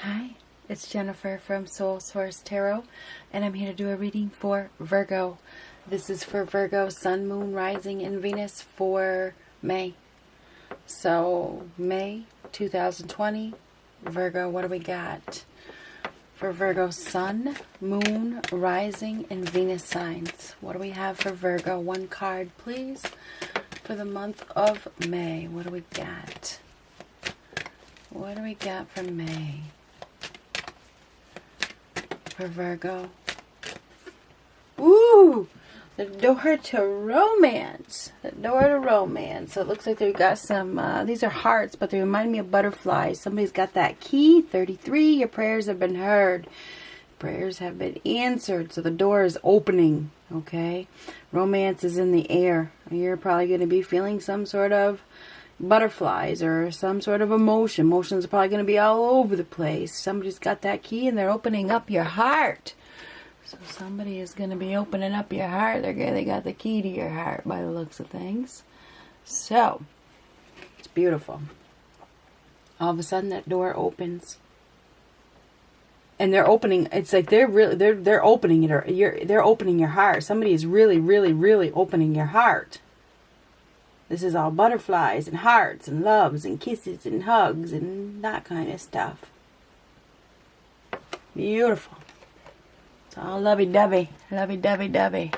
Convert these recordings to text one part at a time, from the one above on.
Hi, it's Jennifer from Soul Source Tarot, and I'm here to do a reading for Virgo. This is for Virgo, Sun, Moon, Rising, and Venus for May. So, May 2020, Virgo, what do we got? For Virgo, Sun, Moon, Rising, and Venus signs. What do we have for Virgo? One card, please, for the month of May. What do we got? What do we got for May? For Virgo. Ooh! The door to romance. The door to romance. So it looks like they've got some, these are hearts, but they remind me of butterflies. Somebody's got that key, 33. Your prayers have been heard. Prayers have been answered. So the door is opening, okay? Romance is in the air. You're probably going to be feeling some sort of butterflies or some sort of emotion. Emotions are probably going to be all over the place. Somebody's got that key and they're opening up your heart. So somebody is going to be opening up your heart. They got the key to your heart by the looks of things. So it's beautiful. All of a sudden that door opens. And they're opening, it's like they're opening it, they're opening your heart. Somebody is really opening your heart. This is all butterflies and hearts and loves and kisses and hugs and that kind of stuff. Beautiful. It's all lovey-dovey. Lovey-dovey-dovey.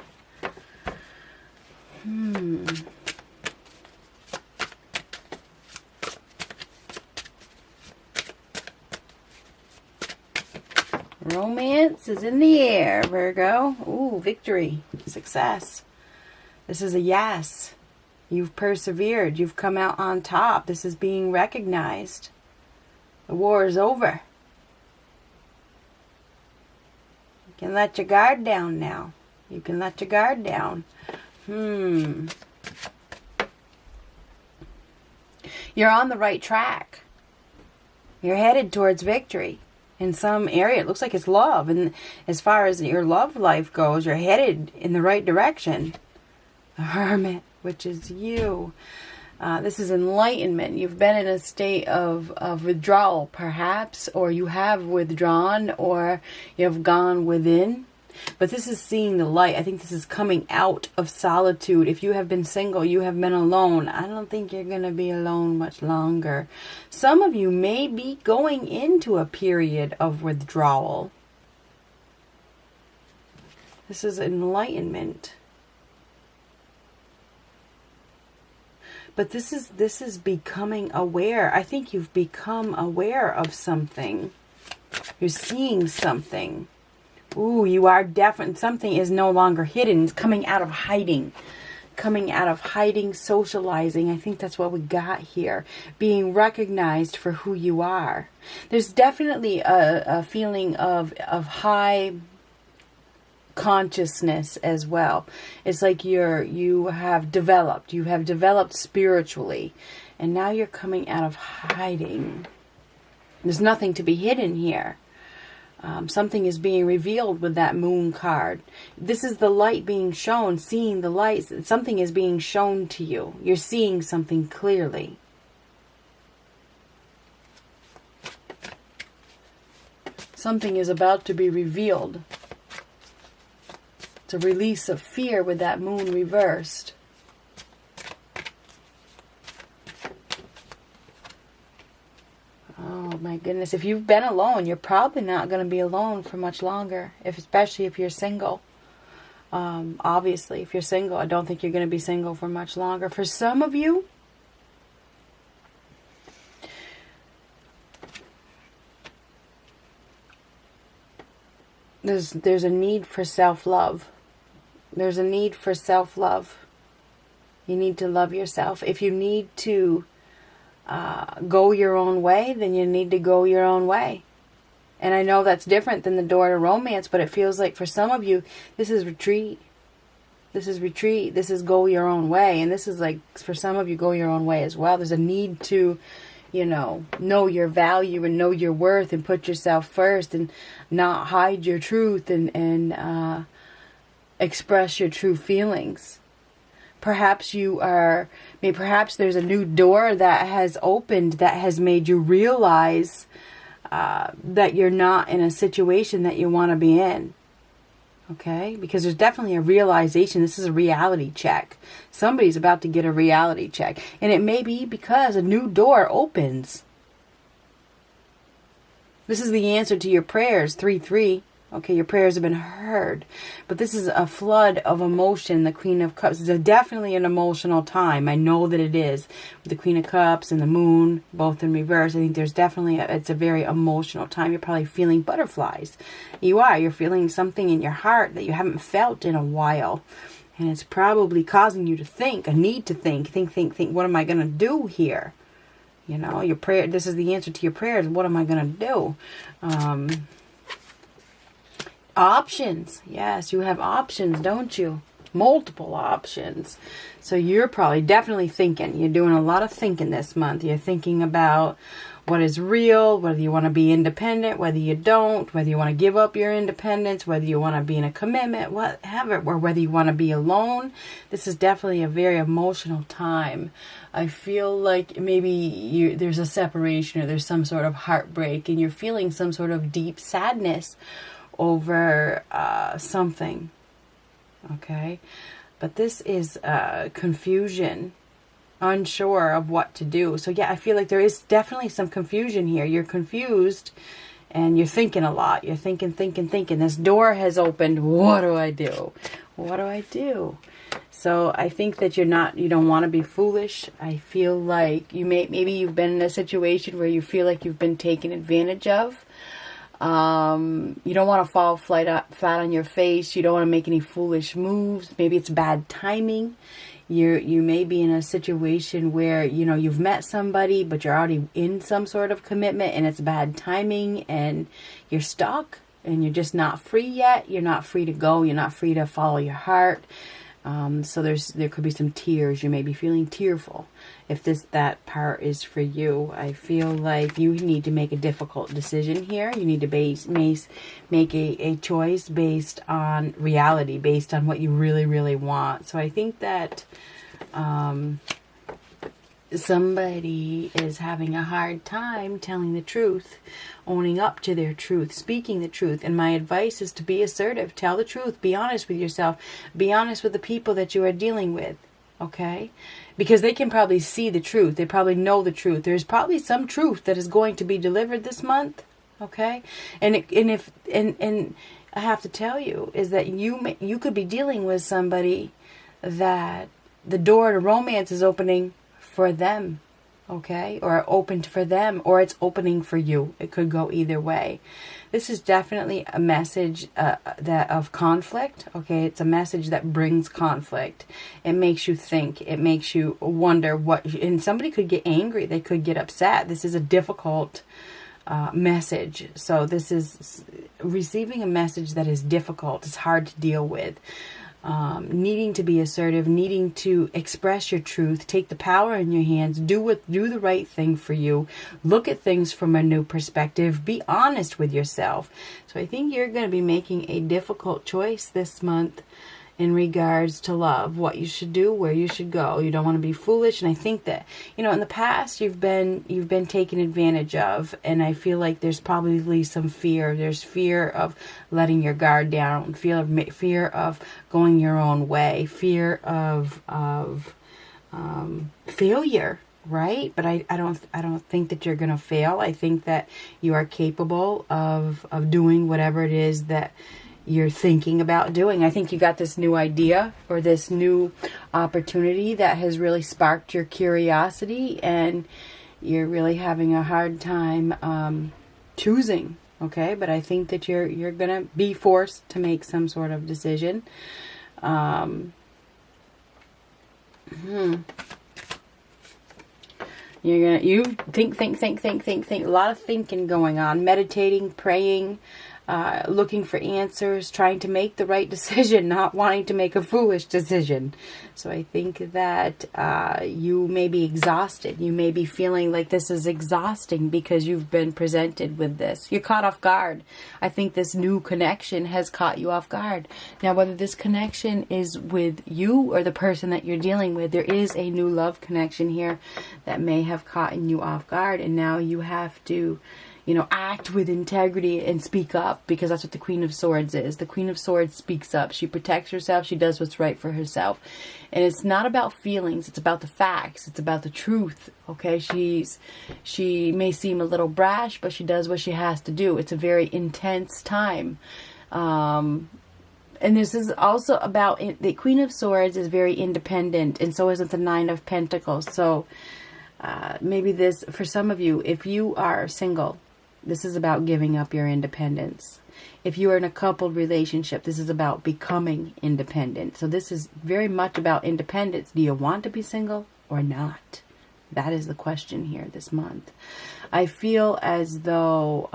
Romance is in the air, Virgo. Ooh, victory. Success. This is a yes. You've persevered. You've come out on top. This is being recognized. The war is over. You can let your guard down now. You can let your guard down. You're on the right track. You're headed towards victory. In some area, it looks like it's love. And as far as your love life goes, you're headed in the right direction. The Hermit, which is you. This is enlightenment. You've been in a state of withdrawal, perhaps, or you have withdrawn, or you have gone within. But this is seeing the light. I think this is coming out of solitude. If you have been single, you have been alone. I don't think you're going to be alone much longer. Some of you may be going into a period of withdrawal. This is enlightenment. But this is becoming aware. I think you've become aware of something. You're seeing something. Ooh, you are definitely, something is no longer hidden. It's coming out of hiding. Coming out of hiding, socializing. I think that's what we got here. Being recognized for who you are. There's definitely a feeling of high consciousness as well. It's like you have developed spiritually, and now you're coming out of hiding. There's nothing to be hidden here. Something is being revealed with that moon card. This is the light being shown, seeing the light. Something is being shown to you. You're seeing something clearly. Something is about to be revealed. It's a release of fear with that moon reversed. Oh my goodness. If you've been alone, you're probably not going to be alone for much longer. Especially if you're single. Obviously, if you're single, I don't think you're going to be single for much longer. For some of you, there's a need for self-love. There's a need for self-love. You need to love yourself. If you need to go your own way, then you need to go your own way. And I know that's different than the door to romance, but it feels like for some of you, this is retreat. This is retreat. This is go your own way. And this is like, for some of you, go your own way as well. There's a need to, know your value and know your worth and put yourself first and not hide your truth and express your true feelings. Perhaps perhaps there's a new door that has opened that has made you realize that you're not in a situation that you want to be in. Okay? Because there's definitely a realization. This is a reality check. Somebody's about to get a reality check. And it may be because a new door opens. This is the answer to your prayers, 3-3. Okay, your prayers have been heard. But this is a flood of emotion. The Queen of Cups is definitely an emotional time. I know that it is. With the Queen of Cups and the Moon, both in reverse. I think there's definitely, it's a very emotional time. You're probably feeling butterflies. You are. You're feeling something in your heart that you haven't felt in a while. And it's probably causing you to think, a need to think. Think. What am I going to do here? You know, your prayer, this is the answer to your prayers. What am I going to do? Options. Yes, you have options, don't you? Multiple options. So you're probably definitely thinking. You're doing a lot of thinking this month. You're thinking about what is real, whether you want to be independent, whether you don't, whether you want to give up your independence, whether you want to be in a commitment, whatever, or whether you want to be alone. This is definitely a very emotional time. I feel like maybe there's a separation or there's some sort of heartbreak and you're feeling some sort of deep sadness over something. Okay? But this is confusion. Unsure of what to do. So yeah, I feel like there is definitely some confusion here. You're confused and you're thinking a lot. You're thinking. This door has opened. What do I do? What do I do? So I think that you don't want to be foolish. I feel like maybe you've been in a situation where you feel like you've been taken advantage of. You don't want to fall flat on your face. You don't want to make any foolish moves. Maybe it's bad timing. You may be in a situation where, you've met somebody, but you're already in some sort of commitment and it's bad timing and you're stuck and you're just not free yet. You're not free to go. You're not free to follow your heart. So there could be some tears. You may be feeling tearful. If that part is for you, I feel like you need to make a difficult decision here. You need to make a choice based on reality, based on what you really, really want. So I think that somebody is having a hard time telling the truth, owning up to their truth, speaking the truth. And my advice is to be assertive. Tell the truth. Be honest with yourself. Be honest with the people that you are dealing with. Okay? Because they can probably see the truth. They probably know the truth. There's probably some truth that is going to be delivered this month. Okay? And I have to tell you is that you could be dealing with somebody that the door to romance is opening for them, okay? Or opened for them, or it's opening for you. It could go either way. This is definitely a message that of conflict, okay? It's a message that brings conflict. It makes you think. It makes you wonder and somebody could get angry. They could get upset. This is a difficult message. So this is receiving a message that is difficult. It's hard to deal with. Needing to be assertive, needing to express your truth, take the power in your hands, do the right thing for you, look at things from a new perspective, be honest with yourself. So I think you're going to be making a difficult choice this month in regards to love, what you should do, where you should go. You don't want to be foolish. And I think that, in the past you've been taken advantage of, and I feel like there's probably some fear. There's fear of letting your guard down, fear of going your own way, fear of failure, right? But I don't think that you're going to fail. I think that you are capable of doing whatever it is that you're thinking about doing. I think you got this new idea or this new opportunity that has really sparked your curiosity, and you're really having a hard time choosing. Okay, but I think that you're gonna be forced to make some sort of decision. You think. A lot of thinking going on, meditating, praying. Looking for answers, trying to make the right decision, not wanting to make a foolish decision. So I think that you may be exhausted. You may be feeling like this is exhausting because you've been presented with this. You're caught off guard. I think this new connection has caught you off guard. Now, whether this connection is with you or the person that you're dealing with, there is a new love connection here that may have caught you off guard, and now you have to act with integrity and speak up, because that's what the Queen of Swords is. The Queen of Swords speaks up. She protects herself. She does what's right for herself. And it's not about feelings. It's about the facts. It's about the truth. Okay. She may seem a little brash, but she does what she has to do. It's a very intense time. And this is also about, the Queen of Swords is very independent, and so isn't the Nine of Pentacles. So maybe this, for some of you, if you are single, this is about giving up your independence. If you are in a coupled relationship, this is about becoming independent. So this is very much about independence. Do you want to be single or not? That is the question here this month. I feel as though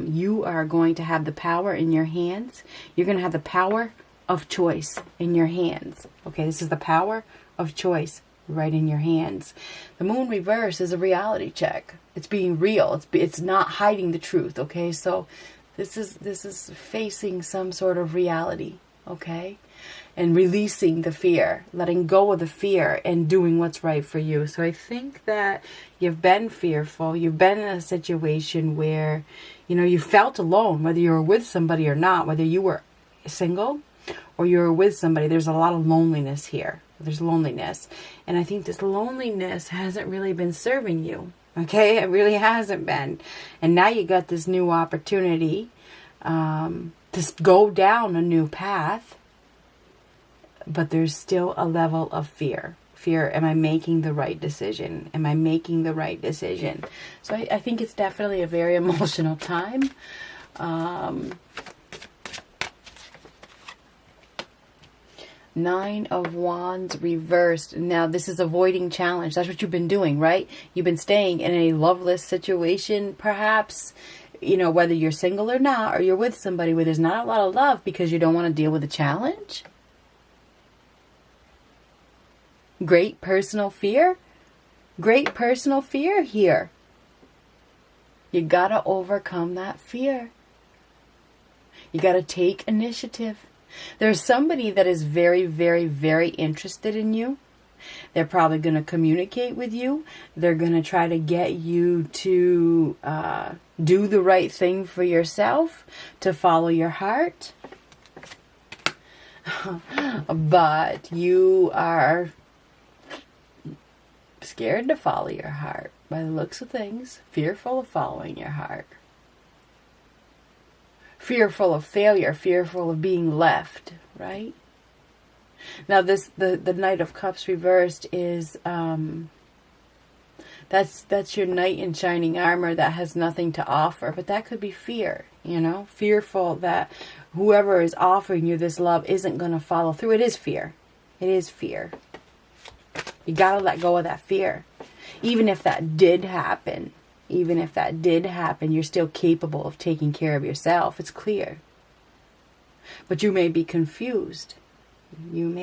you are going to have the power in your hands. You're going to have the power of choice in your hands. Okay, this is the power of choice right in your hands. The moon reverse is a reality check. It's being real. It's not hiding the truth. Okay, so this is facing some sort of reality. Okay, and releasing the fear, letting go of the fear and doing what's right for you. So I think that you've been fearful. You've been in a situation where, you felt alone, whether you were with somebody or not, whether you were single or you were with somebody. There's a lot of loneliness here. There's loneliness. And I think this loneliness hasn't really been serving you. Okay, it really hasn't been. And now you got this new opportunity to go down a new path. But there's still a level of fear. Fear, am I making the right decision? Am I making the right decision? So I think it's definitely a very emotional time. Nine of Wands reversed. Now this is avoiding challenge. That's what you've been doing, right? You've been staying in a loveless situation, perhaps, whether you're single or not, or you're with somebody where there's not a lot of love because you don't want to deal with a challenge. Great personal fear. Great personal fear here. You gotta overcome that fear. You gotta take initiative. There's somebody that is very, very, very interested in you. They're probably going to communicate with you. They're going to try to get you to do the right thing for yourself, to follow your heart. But you are scared to follow your heart by the looks of things, fearful of following your heart. Fearful of failure, fearful of being left, right? Now the Knight of Cups reversed is, that's your knight in shining armor that has nothing to offer, but that could be fear, fearful that whoever is offering you this love isn't going to follow through. It is fear. It is fear. You got to let go of that fear. Even if that did happen, you're still capable of taking care of yourself. It's clear. But you may be confused. You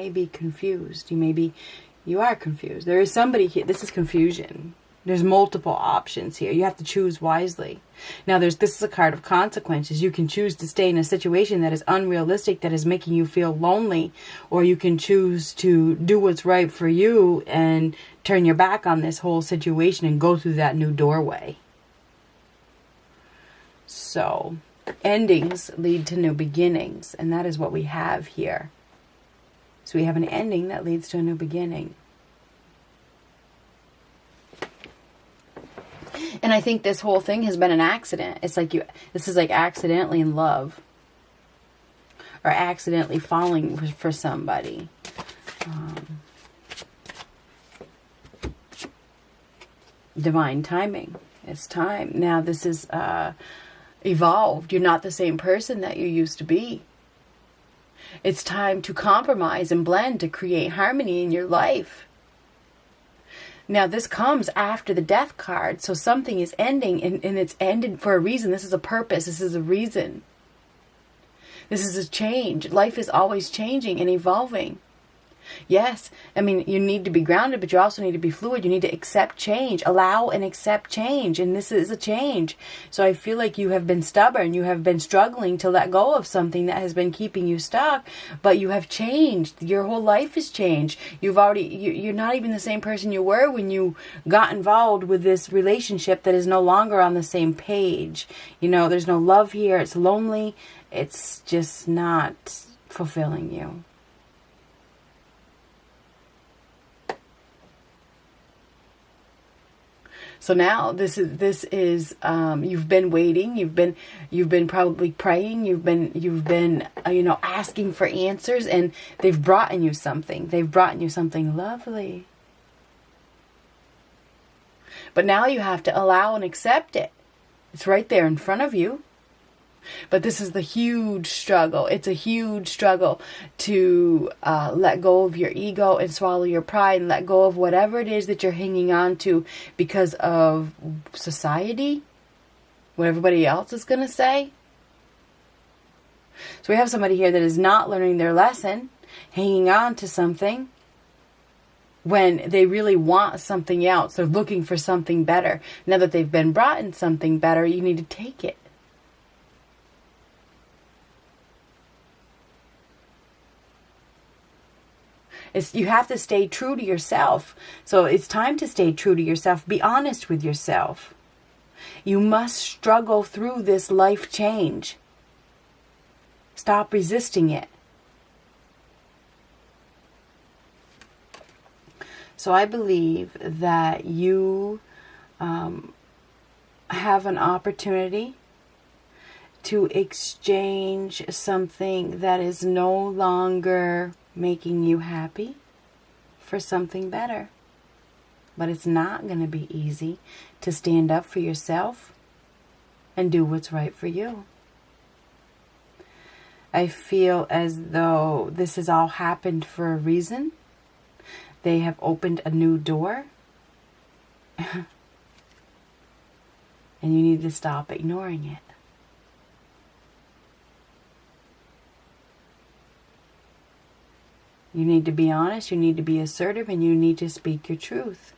are confused. There is somebody here. This is confusion. There's multiple options here. You have to choose wisely. Now, this is a card of consequences. You can choose to stay in a situation that is unrealistic, that is making you feel lonely, or you can choose to do what's right for you and turn your back on this whole situation and go through that new doorway. So, endings lead to new beginnings, and that is what we have here. So we have an ending that leads to a new beginning. And I think this whole thing has been an accident. It's like this is like accidentally in love. Or accidentally falling for somebody. Divine timing. It's time. Now this is evolved. You're not the same person that you used to be. It's time to compromise and blend to create harmony in your life. Now, this comes after the Death card, so something is ending, and it's ended for a reason. This is a purpose. This is a reason. This is a change. Life is always changing and evolving. Yes, I mean, you need to be grounded, but you also need to be fluid. You need to accept change, allow and accept change, and this is a change. So I feel like you have been stubborn. You have been struggling to let go of something that has been keeping you stuck, but you have changed. Your whole life has changed. You're not even the same person you were when you got involved with this relationship that is no longer on the same page. You know, there's no love here. It's lonely. It's just not fulfilling you. So now this is you've been waiting, you've been probably praying, you've been asking for answers, and they've brought you something. They've brought you something lovely. But now you have to allow and accept it. It's right there in front of you. But this is the huge struggle. It's a huge struggle to let go of your ego and swallow your pride and let go of whatever it is that you're hanging on to because of society, what everybody else is going to say. So we have somebody here that is not learning their lesson, hanging on to something when they really want something else. They're looking for something better. Now that they've been brought in something better, you need to take it. You have to stay true to yourself. So it's time to stay true to yourself. Be honest with yourself. You must struggle through this life change. Stop resisting it. So I believe that you have an opportunity to exchange something that is no longer making you happy for something better. But it's not going to be easy to stand up for yourself and do what's right for you. I feel as though this has all happened for a reason. They have opened a new door. And you need to stop ignoring it. You need to be honest, you need to be assertive, and you need to speak your truth.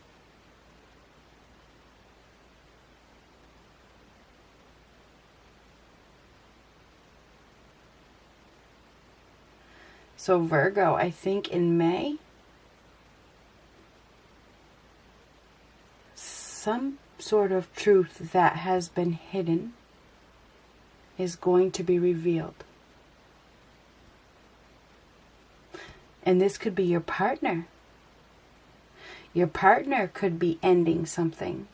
So Virgo, I think in May, some sort of truth that has been hidden is going to be revealed. And this could be your partner. Your partner could be ending something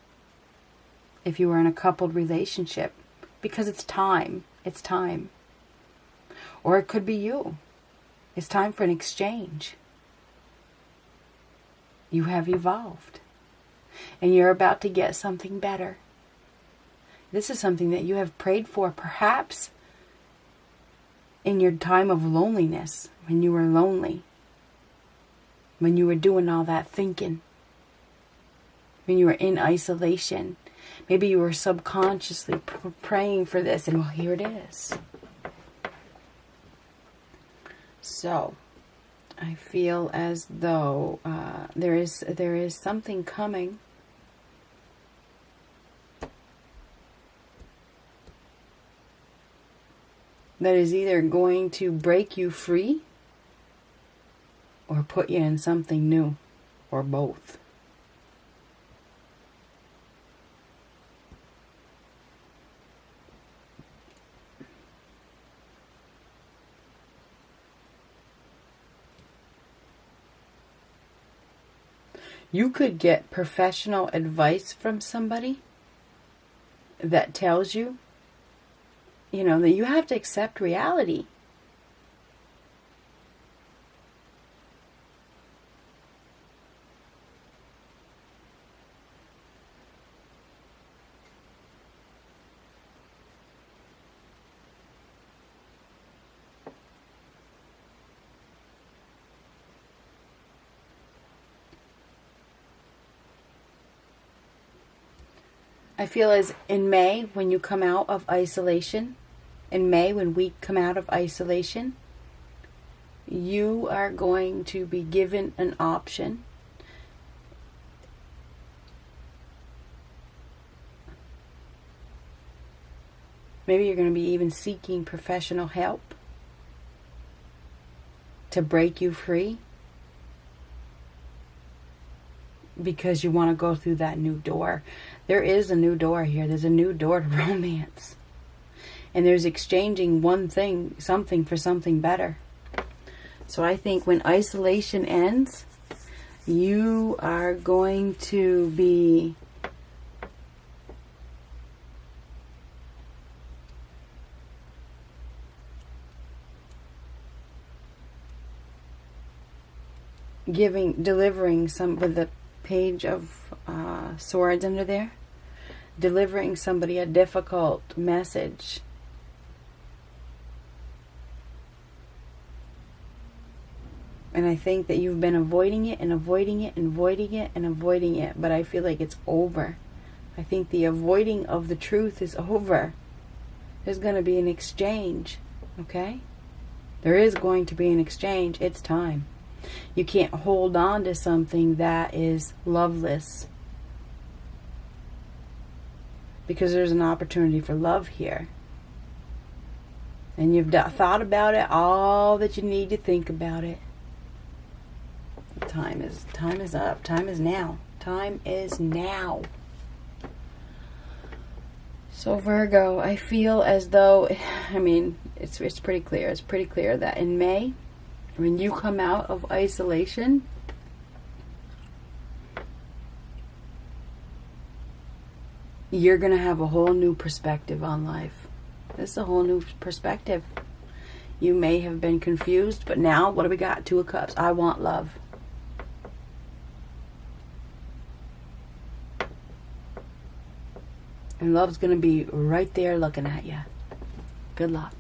if you were in a coupled relationship, because it's time. It's time. Or it could be you. It's time for an exchange. You have evolved. And you're about to get something better. This is something that you have prayed for, perhaps in your time of loneliness, when you were lonely. When you were doing all that thinking. When you were in isolation. Maybe you were subconsciously praying for this, and well, here it is. So, I feel as though there is something coming that is either going to break you free or put you in something new, or both. You could get professional advice from somebody that tells you, that you have to accept reality. I feel as in May, when you come out of isolation, in May, when we come out of isolation, You are going to be given an option. Maybe you're going to be even seeking professional help to break you free, because you want to go through that new door. There is a new door here. There's a new door to romance. And there's exchanging something for something better. So I think when isolation ends, you are going to be delivering some, with the Page of Swords under there, delivering somebody a difficult message. And I think that you've been avoiding it and avoiding it and avoiding it and avoiding it, but I feel like it's over. I think the avoiding of the truth is over. There's going to be an exchange, okay? There is going to be an exchange. It's time. You can't hold on to something that is loveless, because there's an opportunity for love here. And you've thought about it all that you need to think about it. Time is up. Time is now. Time is now. So Virgo, I feel as though, I mean, it's pretty clear. It's pretty clear that in May, when you come out of isolation, you're going to have a whole new perspective on life. This is a whole new perspective. You may have been confused, but now, what do we got? Two of Cups. I want love. And love's going to be right there looking at you. Good luck.